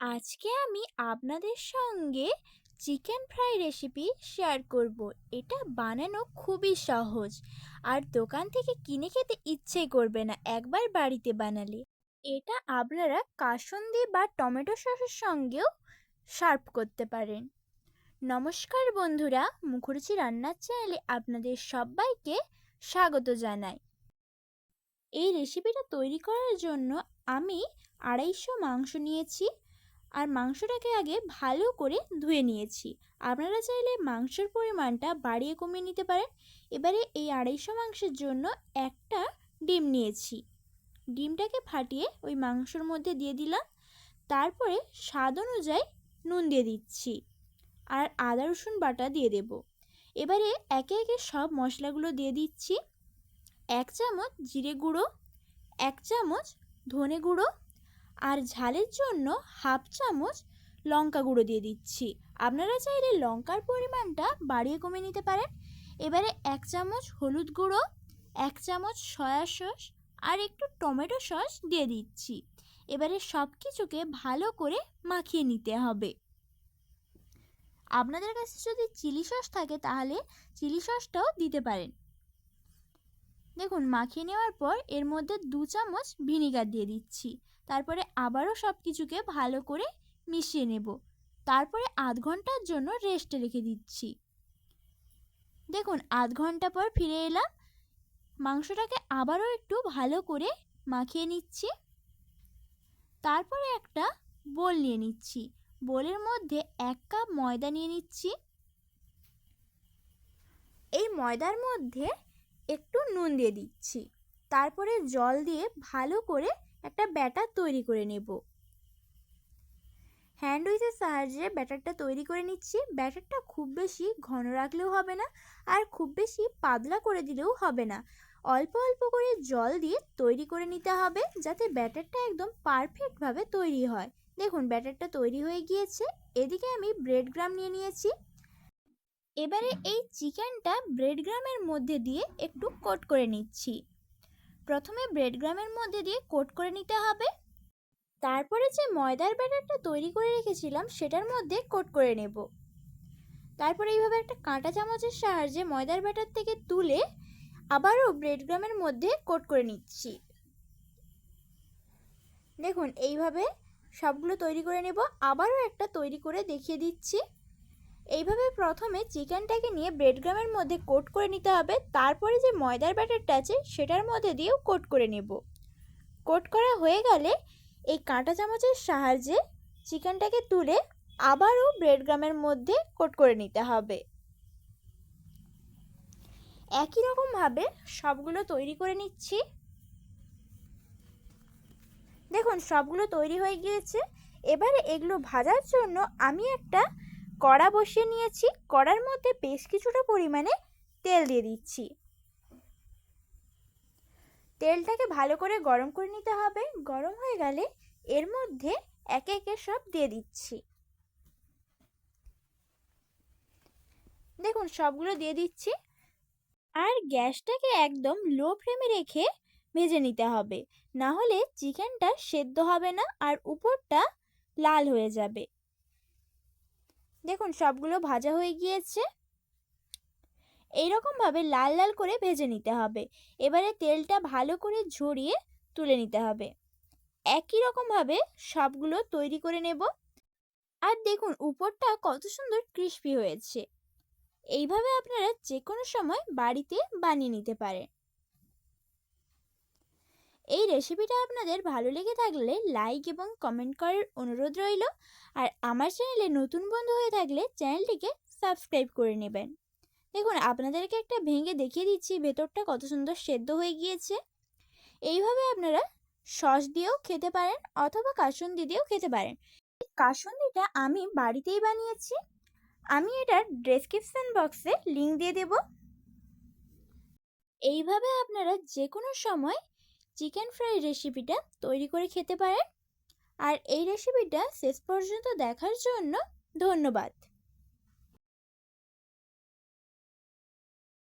আজকে আমি আপনাদের সঙ্গে চিকেন ফ্রাই রেসিপি শেয়ার করব। এটা বানানো খুবই সহজ আর দোকান থেকে কিনে খেতে ইচ্ছে করবে না একবার বাড়িতে বানালে। এটা আপনারা কাসুন্দি বা টমেটো সসের সঙ্গেও সার্ভ করতে পারেন। নমস্কার বন্ধুরা, মুখরুচি রান্নার চ্যানেলে আপনাদের সবাইকে স্বাগত জানাই। এই রেসিপিটা তৈরি করার জন্য আমি 250 মাংস নিয়েছি আর মাংসটাকে আগে ভালো করে ধুয়ে নিয়েছি। আপনারা চাইলে মাংসের পরিমাণটা বাড়িয়ে কমিয়ে নিতে পারেন। এবারে এই 250 মাংসের জন্য একটা ডিম নিয়েছি। ডিমটাকে ফাটিয়ে ওই মাংসর মধ্যে দিয়ে দিলাম। তারপরে স্বাদ অনুযায়ী নুন দিয়ে দিচ্ছি আর আদা রসুন বাটা দিয়ে দেব। এবারে একে একে সব মশলাগুলো দিয়ে দিচ্ছি। 1 চামচ জিরে গুঁড়ো, 1 চামচ ধনে গুঁড়ো আর ঝালের জন্য 1/2 চামচ লঙ্কা গুঁড়ো দিয়ে দিচ্ছি। আপনারা চাইলে লঙ্কার পরিমাণটা বাড়িয়ে কমিয়ে নিতে পারেন। এবারে 1 চামচ হলুদ গুঁড়ো, 1 চামচ সয়া সস আর একটু টমেটো সস দিয়ে দিচ্ছি। এবারে সব কিছুকে ভালো করে মাখিয়ে নিতে হবে। আপনাদের কাছে যদি চিলি সস থাকে তাহলে চিলি সসটাও দিতে পারেন। দেখুন, মাখিয়ে নেওয়ার পর এর মধ্যে 2 চামচ ভিনিগার দিয়ে দিচ্ছি। তারপরে আবারও সব কিছুকে ভালো করে মিশিয়ে নেব। তারপরে আধ ঘন্টার জন্য রেস্টে রেখে দিচ্ছি। দেখুন, আধ ঘন্টা পর ফিরে এলাম। মাংসটাকে আবারও একটু ভালো করে মাখিয়ে নিচ্ছি। তারপরে একটা বোল নিয়ে নিচ্ছি। বোলের মধ্যে 1 কাপ ময়দা নিয়ে নিচ্ছি। এই ময়দার মধ্যে একটু নুন দিয়ে দিচ্ছি। তারপরে জল দিয়ে ভালো করে একটা ব্যাটার তৈরি করে নেব। হ্যান্ড উইচের সাহায্যে ব্যাটারটা তৈরি করে নিচ্ছি। ব্যাটারটা খুব বেশি ঘন রাখলেও হবে না আর খুব বেশি পাতলা করে দিলেও হবে না। অল্প অল্প করে জল দিয়ে তৈরি করে নিতে হবে যাতে ব্যাটারটা একদম পারফেক্টভাবে তৈরি হয়। দেখুন, ব্যাটারটা তৈরি হয়ে গিয়েছে। এদিকে আমি ব্রেড ক্রাম্ব নিয়ে নিয়েছি। এবারে এই চিকেনটা ব্রেড ক্রাম্বের মধ্যে দিয়ে একটু কোট করে নিচ্ছি। প্রথমে ব্রেড ক্রাম্বের মধ্যে দিয়ে কোট করে নিতে হবে। তারপরে যে ময়দার ব্যাটারটা তৈরি করে রেখেছিলাম সেটার মধ্যে কোট করে নেব। তারপরে এইভাবে একটা কাঁটা চামচের সাহায্যে ময়দার ব্যাটার থেকে তুলে আবারও ব্রেড ক্রাম্বের মধ্যে কোট করে নিচ্ছি। দেখুন, এইভাবে সবগুলো তৈরি করে নেব। আবারও একটা তৈরি করে দেখিয়ে দিচ্ছি। এইভাবে প্রথমে চিকেনটাকে নিয়ে ব্রেড ক্রাম্বের মধ্যে কোট করে নিতে হবে। তারপরে যে ময়দার ব্যাটারটা আছে সেটার মধ্যে দিয়েও কোট করে নেব। কোট করা হয়ে গেলে এই কাঁটা চামচের সাহায্যে চিকেনটাকে তুলে আবারও ব্রেড ক্রাম্বের মধ্যে কোট করে নিতে হবে। একই রকমভাবে সবগুলো তৈরি করে নিচ্ছি। দেখুন, সবগুলো তৈরি হয়ে গিয়েছে। এবারে এগুলো ভাজার জন্য আমি একটা কড়া বসিয়ে নিয়েছি। কড়ার মধ্যে বেশ কিছুটা পরিমাণে তেল দিয়ে দিচ্ছি। তেলটাকে ভালো করে গরম করে নিতে হবে। গরম হয়ে গেলে এর মধ্যে একে একে সব দিয়ে দিচ্ছি। দেখুন, সবগুলো দিয়ে দিচ্ছি আর গ্যাসটাকে একদম লো ফ্লেমে রেখে ভেজে নিতে হবে, না হলে চিকেনটা সেদ্ধ হবে না আর উপরটা লাল হয়ে যাবে। দেখুন, সবগুলো ভাজা হয়ে গিয়েছে। এইরকমভাবে লাল লাল করে ভেজে নিতে হবে। এবারে তেলটা ভালো করে ঝরিয়ে তুলে নিতে হবে। একই রকমভাবে সবগুলো তৈরি করে নেব। আর দেখুন, উপরটা কত সুন্দর ক্রিস্পি হয়েছে। এইভাবে আপনারা যে কোনো সময় বাড়িতে বানিয়ে নিতে পারেন। এই রেসিপিটা আপনাদের ভালো লেগে থাকলে লাইক এবং কমেন্ট করার অনুরোধ রইল। আর আমার চ্যানেলে নতুন বন্ধু হয়ে থাকলে চ্যানেলটিকে সাবস্ক্রাইব করে নেবেন। দেখুন, আপনাদেরকে একটা ভেঙে দেখিয়ে দিচ্ছি ভেতরটা কত সুন্দর সেদ্ধ হয়ে গিয়েছে। এইভাবে আপনারা সস দিয়েও খেতে পারেন অথবা কাসুন্দি দিয়েও খেতে পারেন। কাসুন্দিটা আমি বাড়িতেই বানিয়েছি। আমি এটার ডেসক্রিপশন বক্সে লিংক দিয়ে দেব। এইভাবে আপনারা যে কোনো সময় চিকেন ফ্রাই রেসিপিটা তৈরি করে খেতে পারেন। আর এই রেসিপিটা শেষ পর্যন্ত দেখার জন্য ধন্যবাদ।